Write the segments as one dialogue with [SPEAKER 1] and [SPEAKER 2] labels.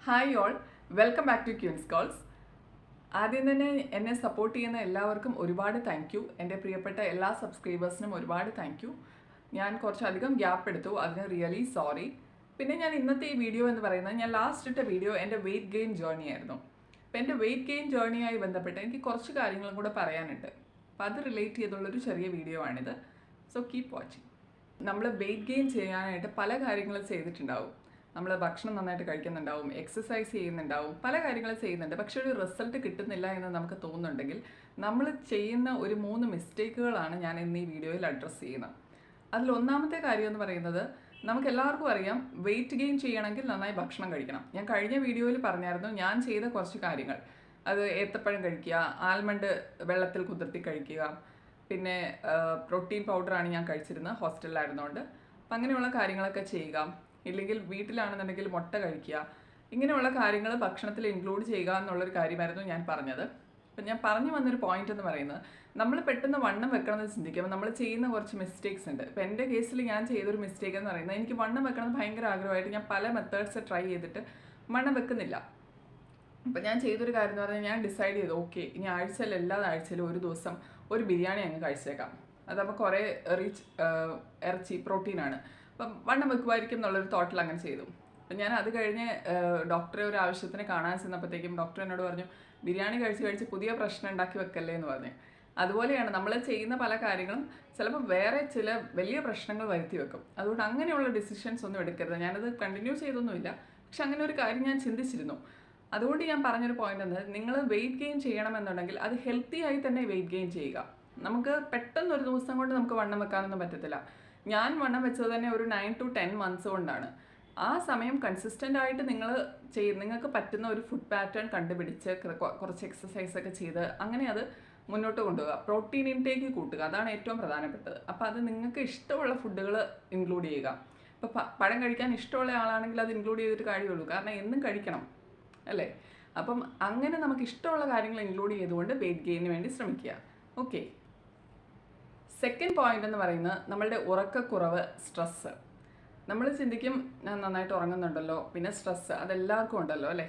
[SPEAKER 1] Hi all, welcome back to queens calls. ആദ്യം തന്നെ എന്നെ സപ്പോർട്ട് ചെയ്യുന്ന എല്ലാവർക്കും ഒരുപാട് താങ്ക് യു. എൻ്റെ പ്രിയപ്പെട്ട എല്ലാ സബ്സ്ക്രൈബേഴ്സിനും ഒരുപാട് താങ്ക് യു. ഞാൻ കുറച്ചധികം ഗ്യാപ്പ് എടുത്തു, അതിന് റിയലി സോറി. പിന്നെ ഞാൻ ഇന്നത്തെ ഈ വീഡിയോ എന്ന് പറയുന്നത്, ഞാൻ ലാസ്റ്റ് ഇട്ട വീഡിയോ എൻ്റെ വെയിറ്റ് ഗെയിൻ ജേർണി ആയിരുന്നു. അപ്പോൾ എൻ്റെ വെയിറ്റ് ഗെയിൻ ജേർണിയായി ബന്ധപ്പെട്ട് എനിക്ക് കുറച്ച് കാര്യങ്ങളും കൂടെ പറയാനുണ്ട്. അപ്പോൾ അത് റിലേറ്റ് ചെയ്തുള്ളൊരു ചെറിയ വീഡിയോ ആണിത്. So keep watching. നമ്മൾ വെയിറ്റ് ഗെയിൻ ചെയ്യാനായിട്ട് പല കാര്യങ്ങളും ചെയ്തിട്ടുണ്ടാവും. നമ്മൾ ഭക്ഷണം നന്നായിട്ട് കഴിക്കുന്നുണ്ടാവും, എക്സസൈസ് ചെയ്യുന്നുണ്ടാവും, പല കാര്യങ്ങളും ചെയ്യുന്നുണ്ട്. പക്ഷെ ഒരു റിസൾട്ട് കിട്ടുന്നില്ല എന്ന് നമുക്ക് തോന്നുന്നുണ്ടെങ്കിൽ നമ്മൾ ചെയ്യുന്ന ഒരു 3 മിസ്റ്റേക്കുകളാണ് ഞാൻ ഇന്ന് ഈ വീഡിയോയിൽ അഡ്രസ്സ് ചെയ്യുന്നത്. അതിലൊന്നാമത്തെ കാര്യം എന്ന് പറയുന്നത്, നമുക്ക് എല്ലാവർക്കും അറിയാം വെയിറ്റ് ഗെയിൻ ചെയ്യണമെങ്കിൽ നന്നായി ഭക്ഷണം കഴിക്കണം. ഞാൻ കഴിഞ്ഞ വീഡിയോയിൽ പറഞ്ഞായിരുന്നു ഞാൻ ചെയ്ത കുറച്ച് കാര്യങ്ങൾ. അത് ഏത്തപ്പഴം കഴിക്കുക, ആൽമണ്ട് വെള്ളത്തിൽ കുതിർത്തി കഴിക്കുക, പിന്നെ പ്രോട്ടീൻ പൗഡറാണ് ഞാൻ കഴിച്ചിരുന്നത് ഹോസ്റ്റലിലായിരുന്നുകൊണ്ട്. അപ്പം അങ്ങനെയുള്ള കാര്യങ്ങളൊക്കെ ചെയ്യുക. ഇല്ലെങ്കിൽ വീട്ടിലാണെന്നുണ്ടെങ്കിൽ മുട്ട കഴിക്കുക. ഇങ്ങനെയുള്ള കാര്യങ്ങൾ ഭക്ഷണത്തിൽ ഇൻക്ലൂഡ് ചെയ്യുക എന്നുള്ളൊരു കാര്യമായിരുന്നു ഞാൻ പറഞ്ഞത്. അപ്പം ഞാൻ പറഞ്ഞു വന്നൊരു പോയിന്റ് എന്ന് പറയുന്നത്, നമ്മൾ പെട്ടെന്ന് വണ്ണം വെക്കണമെന്ന് ചിന്തിക്കുമ്പോൾ നമ്മൾ ചെയ്യുന്ന കുറച്ച് മിസ്റ്റേക്സ് ഉണ്ട്. ഇപ്പം എൻ്റെ കേസിൽ ഞാൻ ചെയ്തൊരു മിസ്റ്റേക്ക് എന്ന് പറയുന്നത്, എനിക്ക് വണ്ണം വെക്കണമെന്ന് ഭയങ്കര ആഗ്രഹമായിട്ട് ഞാൻ പല മെത്തേഡ്സ് ട്രൈ ചെയ്തിട്ട് വണ്ണം വെക്കുന്നില്ല. അപ്പം ഞാൻ ചെയ്തൊരു കാര്യം എന്ന് പറഞ്ഞാൽ, ഞാൻ ഡിസൈഡ് ചെയ്തു ഓക്കെ ഇനി ആഴ്ചയിൽ എല്ലാ ആഴ്ചയിലും ഒരു ദിവസം ഒരു ബിരിയാണി അങ്ങ് കഴിച്ചേക്കാം. അതപ്പോൾ കുറേ റിച്ച് ഇറച്ചി പ്രോട്ടീനാണ്, അപ്പം വണ്ണം വെക്കുമായിരിക്കും എന്നുള്ളൊരു തോട്ടിൽ അങ്ങനെ ചെയ്തു. അപ്പം ഞാൻ അത് കഴിഞ്ഞ് ഡോക്ടറെ ഒരു ആവശ്യത്തിന് കാണാൻ ചെന്നപ്പോഴത്തേക്കും ഡോക്ടർ എന്നോട് പറഞ്ഞു, ബിരിയാണി കഴിച്ച് പുതിയ പ്രശ്നം ഉണ്ടാക്കി വെക്കല്ലേ എന്ന് പറഞ്ഞു. അതുപോലെയാണ് നമ്മൾ ചെയ്യുന്ന പല കാര്യങ്ങളും ചിലപ്പോൾ വേറെ ചില വലിയ പ്രശ്നങ്ങൾ വരുത്തി വെക്കും. അതുകൊണ്ട് അങ്ങനെയുള്ള ഡിസിഷൻസ് ഒന്നും എടുക്കരുത്. ഞാനത് കണ്ടിന്യൂ ചെയ്തൊന്നുമില്ല, പക്ഷെ അങ്ങനെ ഒരു കാര്യം ഞാൻ ചിന്തിച്ചിരുന്നു. അതുകൊണ്ട് ഞാൻ പറഞ്ഞൊരു പോയിന്റ് എന്നത്, നിങ്ങൾ വെയിറ്റ് ഗെയിൻ ചെയ്യണമെന്നുണ്ടെങ്കിൽ അത് ഹെൽത്തി ആയി തന്നെ വെയിറ്റ് ഗെയിൻ ചെയ്യുക. നമുക്ക് പെട്ടെന്ന് ഒരു ദിവസം കൊണ്ട് നമുക്ക് വണ്ണം വെക്കാനൊന്നും പറ്റത്തില്ല. ഞാൻ വണ്ണം വെച്ചത് തന്നെ ഒരു 9 to 10 months കൊണ്ടാണ്. ആ സമയം കൺസിസ്റ്റൻ്റ് ആയിട്ട് നിങ്ങൾക്ക് പറ്റുന്ന ഒരു ഫുഡ് പാറ്റേൺ കണ്ടുപിടിച്ച് കുറച്ച് എക്സസൈസ് ഒക്കെ ചെയ്ത് അങ്ങനെ അത് മുന്നോട്ട് കൊണ്ടുപോകുക. പ്രോട്ടീൻ ഇൻടേക്ക് കൂട്ടുക, അതാണ് ഏറ്റവും പ്രധാനപ്പെട്ടത്. അപ്പോൾ അത് നിങ്ങൾക്ക് ഇഷ്ടമുള്ള ഫുഡുകൾ ഇൻക്ലൂഡ് ചെയ്യുക. ഇപ്പോൾ പഴം കഴിക്കാൻ ഇഷ്ടമുള്ള ആളാണെങ്കിൽ അത് ഇൻക്ലൂഡ് ചെയ്തിട്ട് കാര്യമുള്ളൂ, കാരണം എന്നും കഴിക്കണം അല്ലേ. അപ്പം അങ്ങനെ നമുക്ക് ഇഷ്ടമുള്ള കാര്യങ്ങൾ ഇൻക്ലൂഡ് ചെയ്തുകൊണ്ട് വെയിറ്റ് ഗെയിനിന് വേണ്ടി ശ്രമിക്കുക. ഓക്കെ. സെക്കൻഡ് പോയിന്റ് എന്ന് പറയുന്നത്, നമ്മളുടെ ഉറക്കക്കുറവ്, സ്ട്രെസ്സ്. നമ്മൾ ചിന്തിക്കും ഞാൻ നന്നായിട്ട് ഉറങ്ങുന്നുണ്ടല്ലോ, പിന്നെ സ്ട്രെസ്സ് അതെല്ലാവർക്കും ഉണ്ടല്ലോ അല്ലേ.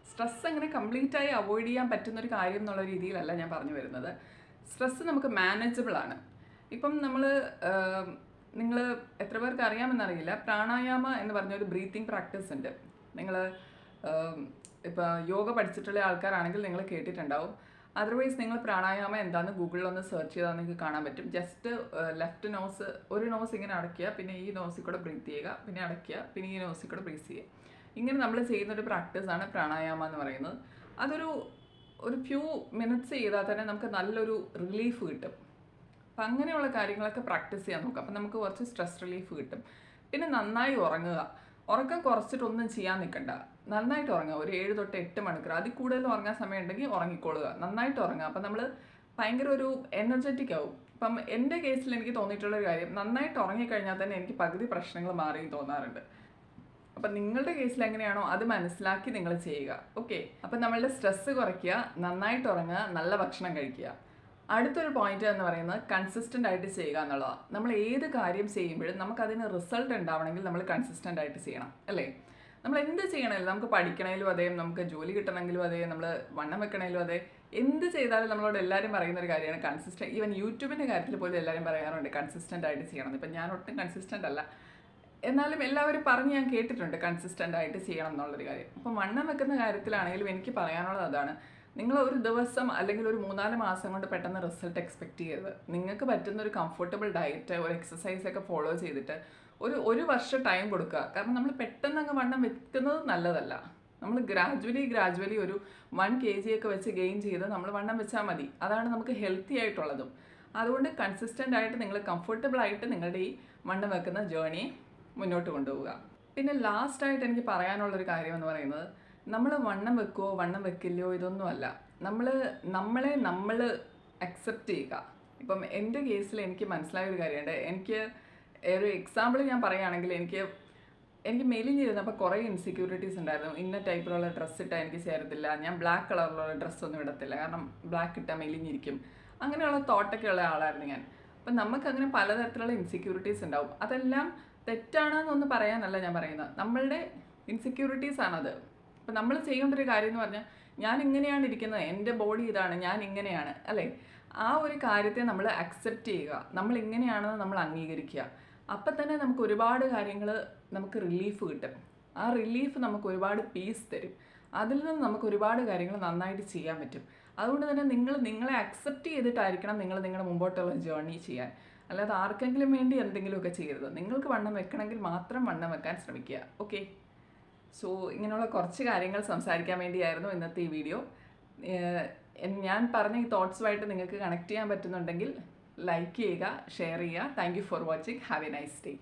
[SPEAKER 1] സ്ട്രെസ്സ് അങ്ങനെ കംപ്ലീറ്റായി അവോയ്ഡ് ചെയ്യാൻ പറ്റുന്നൊരു കാര്യം എന്നുള്ള രീതിയിലല്ല ഞാൻ പറഞ്ഞു വരുന്നത്. സ്ട്രെസ്സ് നമുക്ക് മാനേജബിൾ ആണ്. ഇപ്പം നിങ്ങൾ എത്ര പേർക്ക് അറിയാമെന്നറിയില്ല, പ്രാണായാമ എന്ന് പറഞ്ഞൊരു ബ്രീത്തിങ് പ്രാക്ടീസ് ഉണ്ട്. നിങ്ങൾ ഇപ്പോൾ യോഗ പഠിച്ചിട്ടുള്ള ആൾക്കാരാണെങ്കിൽ നിങ്ങൾ കേട്ടിട്ടുണ്ടാവും. അതർവൈസ് നിങ്ങൾ പ്രാണായാമം എന്താണെന്ന് ഗൂഗിളിലൊന്ന് സെർച്ച് ചെയ്താൽ നിങ്ങൾക്ക് കാണാൻ പറ്റും. ജസ്റ്റ് ലെഫ്റ്റ് നോസ്, ഒരു നോസ് ഇങ്ങനെ അടയ്ക്കുക, പിന്നെ ഈ നോസിൽ കൂടെ ബ്രീത്ത് ചെയ്യുക, പിന്നെ അടയ്ക്കുക, പിന്നെ ഈ നോസിൽ കൂടെ ബ്രീത്ത് ചെയ്യുക. ഇങ്ങനെ നമ്മൾ ചെയ്യുന്നൊരു പ്രാക്ടീസാണ് പ്രാണായാമം എന്ന് പറയുന്നത്. ഒരു ഫ്യൂ മിനിറ്റ്സ് ചെയ്താൽ തന്നെ നമുക്ക് നല്ലൊരു റിലീഫ് കിട്ടും. അപ്പം അങ്ങനെയുള്ള കാര്യങ്ങളൊക്കെ പ്രാക്ടീസ് ചെയ്യാൻ നോക്കുക. അപ്പം നമുക്ക് കുറച്ച് സ്ട്രെസ് റിലീഫ് കിട്ടും. പിന്നെ നന്നായി ഉറങ്ങുക. ഉറക്കം കുറച്ചിട്ടൊന്നും ചെയ്യാൻ നിൽക്കണ്ട, നന്നായിട്ട് ഉറങ്ങുക. ഒരു 7 to 8 മണിക്കൂർ, അതിൽ കൂടുതൽ ഉറങ്ങാൻ സമയം ഉണ്ടെങ്കിൽ ഉറങ്ങിക്കൊള്ളുക, നന്നായിട്ട് ഉറങ്ങുക. അപ്പം നമ്മൾ ഭയങ്കര ഒരു എനർജറ്റിക് ആവും. ഇപ്പം എൻ്റെ കേസിൽ എനിക്ക് തോന്നിയിട്ടുള്ളൊരു കാര്യം, നന്നായിട്ട് ഉറങ്ങിക്കഴിഞ്ഞാൽ തന്നെ എനിക്ക് പകുതി പ്രശ്നങ്ങൾ മാറി തോന്നാറുണ്ട്. അപ്പം നിങ്ങളുടെ കേസിൽ എങ്ങനെയാണോ അത് മനസ്സിലാക്കി നിങ്ങൾ ചെയ്യുക. ഓക്കെ. അപ്പം നമ്മളുടെ സ്ട്രെസ്സ് കുറയ്ക്കുക, നന്നായിട്ട് ഉറങ്ങുക, നല്ല ഭക്ഷണം കഴിക്കുക. അടുത്തൊരു പോയിന്റ് എന്ന് പറയുന്നത് കൺസിസ്റ്റൻ്റ് ആയിട്ട് ചെയ്യുക എന്നുള്ളതാണ്. നമ്മൾ ഏത് കാര്യം ചെയ്യുമ്പോഴും നമുക്കതിന് റിസൾട്ട് ഉണ്ടാവണമെങ്കിൽ നമ്മൾ കൺസിസ്റ്റൻ്റ് ആയിട്ട് ചെയ്യണം അല്ലേ. നമ്മൾ എന്ത് ചെയ്യണമല്ലോ, നമുക്ക് പഠിക്കണേലും അതേ, നമുക്ക് ജോലി കിട്ടണമെങ്കിലും അതേ, നമ്മൾ വണ്ണം വെക്കണേലും അതേ, എന്ത് ചെയ്താലും നമ്മളോട് എല്ലാവരും പറയുന്ന ഒരു കാര്യമാണ് കൺസിസ്റ്റൻ്റ്. ഈവൻ യൂട്യൂബിൻ്റെ കാര്യത്തിൽ പോലും എല്ലാവരും പറയാറുണ്ട് കൺസിസ്റ്റൻ്റ് ആയിട്ട് ചെയ്യണം. ഇപ്പം ഞാൻ ഒട്ടും കൺസിസ്റ്റൻ്റ് അല്ല, എന്നാലും എല്ലാവരും പറഞ്ഞ് ഞാൻ കേട്ടിട്ടുണ്ട് കൺസിസ്റ്റൻ്റ് ആയിട്ട് ചെയ്യണം എന്നുള്ളൊരു കാര്യം. അപ്പം വണ്ണം വെക്കുന്ന കാര്യത്തിലാണെങ്കിലും എനിക്ക് പറയാനുള്ളത് അതാണ്. നിങ്ങൾ ഒരു ദിവസം അല്ലെങ്കിൽ ഒരു 3-4 മാസം കൊണ്ട് പെട്ടെന്ന് റിസൾട്ട് എക്സ്പെക്റ്റ് ചെയ്യരുത്. നിങ്ങൾക്ക് പറ്റുന്ന ഒരു കംഫർട്ടബിൾ ഡയറ്റ്, ഒരു എക്സസൈസ് ഒക്കെ ഫോളോ ചെയ്തിട്ട് ഒരു വർഷം ടൈം കൊടുക്കുക. കാരണം നമ്മൾ പെട്ടെന്ന് അങ്ങ് വണ്ണം വെക്കുന്നത് നല്ലതല്ല. നമ്മൾ ഗ്രാജുവലി ഒരു 1 kg ഒക്കെ വെച്ച് ഗെയിൻ ചെയ്ത് നമ്മൾ വണ്ണം വെച്ചാൽ മതി. അതാണ് നമുക്ക് ഹെൽത്തി ആയിട്ടുള്ളതും. അതുകൊണ്ട് കൺസിസ്റ്റൻ്റ് ആയിട്ട് നിങ്ങൾ കംഫർട്ടബിൾ ആയിട്ട് നിങ്ങളുടെ ഈ വണ്ണം വെക്കുന്ന ജേർണിയെ മുന്നോട്ട് കൊണ്ടുപോവുക. പിന്നെ ലാസ്റ്റായിട്ട് എനിക്ക് പറയാനുള്ളൊരു കാര്യം എന്ന് പറയുന്നത്, നമ്മൾ വണ്ണം വെക്കുമോ വണ്ണം വെക്കില്ലയോ ഇതൊന്നുമല്ല, നമ്മൾ അക്സെപ്റ്റ് ചെയ്യുക. ഇപ്പം എൻ്റെ കേസിൽ എനിക്ക് മനസ്സിലായ ഒരു കാര്യമുണ്ട്. എനിക്ക് ഒരു എക്സാമ്പിൾ ഞാൻ പറയുകയാണെങ്കിൽ, എനിക്ക് മെലിഞ്ഞിരുന്നപ്പോൾ കുറേ ഇൻസെക്യൂരിറ്റീസ് ഉണ്ടായിരുന്നു. ഇന്ന ടൈപ്പിലുള്ള ഡ്രസ്സ് ഇട്ടാൽ എനിക്ക് ചേരത്തില്ല, ഞാൻ ബ്ലാക്ക് കളറിലുള്ള ഡ്രസ്സൊന്നും ഇടത്തില്ല, കാരണം ബ്ലാക്ക് ഇട്ടാൽ മെലിഞ്ഞിരിക്കും, അങ്ങനെയുള്ള തോട്ടൊക്കെ ഉള്ള ആളായിരുന്നു ഞാൻ. അപ്പം നമുക്കങ്ങനെ പലതരത്തിലുള്ള ഇൻസെക്യൂരിറ്റീസ് ഉണ്ടാവും. അതെല്ലാം തെറ്റാണെന്നൊന്നും പറയാനല്ല ഞാൻ പറയുന്നത്, നമ്മളുടെ ഇൻസെക്യൂരിറ്റീസ് ആണത്. അപ്പം നമ്മൾ ചെയ്യേണ്ട ഒരു കാര്യം എന്ന് പറഞ്ഞാൽ ഞാൻ ഇങ്ങനെയാണ് ഇരിക്കുന്നത്, എൻ്റെ ബോഡി ഇതാണ്, ഞാൻ ഇങ്ങനെയാണ് അല്ലേ, ആ ഒരു കാര്യത്തെ നമ്മൾ അക്സെപ്റ്റ് ചെയ്യുക, നമ്മൾ ഇങ്ങനെയാണെന്ന് നമ്മൾ അംഗീകരിക്കുക. അപ്പം തന്നെ നമുക്ക് ഒരുപാട് കാര്യങ്ങൾ നമുക്ക് റിലീഫ് കിട്ടും. ആ റിലീഫ് നമുക്ക് ഒരുപാട് പീസ് തരും. അതിൽ നിന്ന് നമുക്ക് ഒരുപാട് കാര്യങ്ങൾ നന്നായിട്ട് ചെയ്യാൻ പറ്റും. അതുകൊണ്ട് തന്നെ നിങ്ങളെ അക്സെപ്റ്റ് ചെയ്തിട്ടായിരിക്കണം നിങ്ങൾ നിങ്ങളുടെ മുമ്പോട്ടുള്ള ജേർണി ചെയ്യാൻ. അല്ലാതെ ആർക്കെങ്കിലും വേണ്ടി എന്തെങ്കിലുമൊക്കെ ചെയ്യരുത്. നിങ്ങൾക്ക് വണ്ണം വെക്കണമെങ്കിൽ മാത്രം വണ്ണം വെക്കാൻ ശ്രമിക്കുക. ഓക്കെ, സോ ഇങ്ങനെയുള്ള കുറച്ച് കാര്യങ്ങൾ സംസാരിക്കാൻ വേണ്ടിയായിരുന്നു ഇന്നത്തെ ഈ വീഡിയോ. ഞാൻ പറഞ്ഞ ഈ തോട്ട്സുമായിട്ട് നിങ്ങൾക്ക് കണക്ട് ചെയ്യാൻ പറ്റുന്നുണ്ടെങ്കിൽ ലൈക്ക് ചെയ്യുക, ഷെയർ ചെയ്യുക. Thank you for watching. Have A nice day.